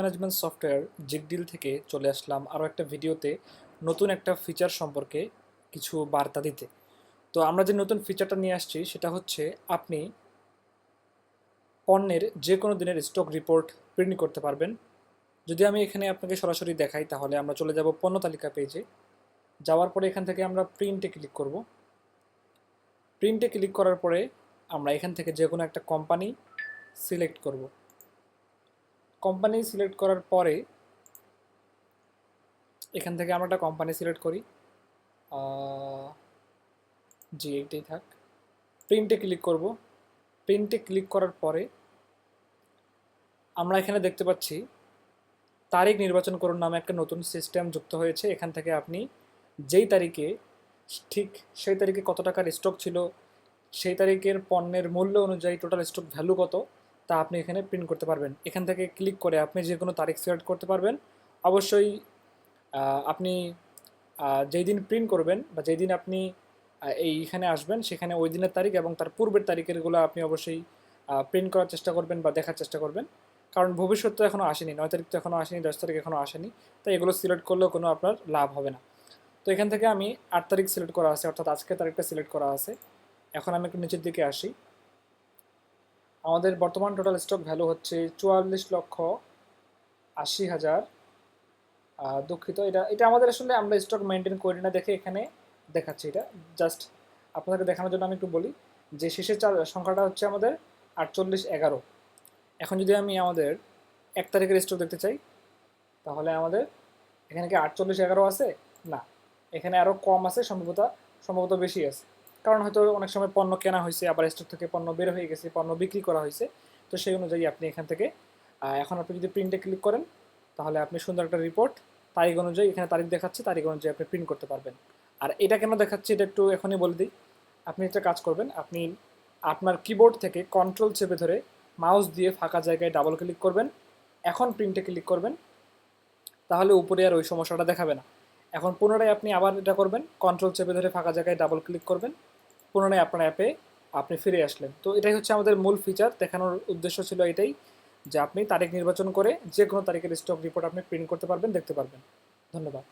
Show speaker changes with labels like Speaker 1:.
Speaker 1: Management software জিগডিল থেকে চলে আসলাম আরও একটা ভিডিওতে নতুন একটা ফিচার সম্পর্কে কিছু বার্তা দিতে। তো আমরা যে নতুন ফিচারটা নিয়ে আসছি সেটা হচ্ছে আপনি পণ্যের যে কোনো দিনের স্টক রিপোর্ট প্রিন্ট করতে পারবেন। যদি আমি এখানে আপনাকে সরাসরি দেখাই তাহলে আমরা চলে যাব পণ্য তালিকা পেজে। যাওয়ার পরে এখান থেকে আমরা প্রিন্টে ক্লিক করব। প্রিন্টে ক্লিক করার পরে আমরা এখান থেকে যে কোনো একটা কোম্পানি সিলেক্ট করব। কোম্পানি সিলেক্ট করার পরে এখান থেকে আমরা একটা কোম্পানি সিলেক্ট করি। জি, এইটাই থাক। প্রিন্টে ক্লিক করব। প্রিন্টে ক্লিক করার পরে আমরা এখানে দেখতে পাচ্ছি তারিখ নির্বাচন করুন নামে একটা নতুন সিস্টেম যুক্ত হয়েছে। এখান থেকে আপনি যেই তারিখে ঠিক সেই তারিখে কত টাকার স্টক ছিল, সেই তারিখের পণ্যের মূল্য অনুযায়ী টোটাল স্টক ভ্যালু কত তা আপনি এখানে প্রিন্ট করতে পারবেন। এখান থেকে ক্লিক করে আপনি যে কোনো তারিখ সিলেক্ট করতে পারবেন। অবশ্যই আপনি যেই দিন প্রিন্ট করবেন বা যেই দিন আপনি এইখানে আসবেন সেখানে ওই দিনের তারিখ এবং তার পূর্বের তারিখেরগুলো আপনি অবশ্যই প্রিন্ট করার চেষ্টা করবেন বা দেখার চেষ্টা করবেন। কারণ ভবিষ্যৎ তো এখনও আসেনি, 9 তারিখ তো এখনও আসেনি, 10 তারিখ এখনও আসেনি, তাই এগুলো সিলেক্ট করলেও কোনো আপনার লাভ হবে না। তো এখান থেকে আমি 8 তারিখ সিলেক্ট করা আছে, অর্থাৎ আজকের তারিখটা সিলেক্ট করা আছে। এখন আমি একটু নিচের দিকে আসি। আমাদের বর্তমান টোটাল স্টক ভ্যালু হচ্ছে 44,80,000। দুঃখিত, এটা এটা আমাদের আসলে আমরা স্টক মেনটেন করি না দেখে এখানে দেখাচ্ছি। এটা জাস্ট আপনাদেরকে দেখানোর জন্য আমি একটু বলি যে শেষের সংখ্যাটা হচ্ছে আমাদের 48,11। এখন যদি আমি আমাদের 1 তারিখের স্টক দেখতে চাই তাহলে আমাদের এখানে কি 48,11 আছে? না, এখানে আরও কম আছে, সম্ভবত বেশি আছে। কারণ হয়তো অনেক সময় পণ্য কেনা হয়েছে, আবার স্টক থেকে পণ্য বের হয়ে গেছে, পণ্য বিক্রি করা হয়েছে। তো সেই অনুযায়ী আপনি এখান থেকে এখন আপনি যদি প্রিন্টে ক্লিক করেন তাহলে আপনি সুন্দর একটা রিপোর্ট তারিখ অনুযায়ী, এখানে তারিখ দেখাচ্ছে, তারিখ অনুযায়ী আপনি প্রিন্ট করতে পারবেন। আর এটা কেন দেখাচ্ছে এটা একটু এখনই বলে দিই। আপনি একটা কাজ করবেন, আপনি আপনার কিবোর্ড থেকে কন্ট্রোল চেপে ধরে মাউস দিয়ে ফাঁকা জায়গায় ডাবল ক্লিক করবেন, এখন প্রিন্টে ক্লিক করবেন, তাহলে উপরে আর ওই সমস্যাটা দেখাবে না। এখন পুনরায় আপনি আবার এটা করবেন, কন্ট্রোল চেপে ধরে ফাঁকা জায়গায় ডাবল ক্লিক করবেন, পুনরায় আপনার অ্যাপে আপনি ফিরে আসলেন। তো এটাই হচ্ছে আমাদের মূল ফিচার। দেখানোর উদ্দেশ্য ছিল এটাই যে আপনি তারিখ নির্বাচন করে যে কোনো তারিখের স্টক রিপোর্ট আপনি প্রিন্ট করতে পারবেন, দেখতে পারবেন। ধন্যবাদ।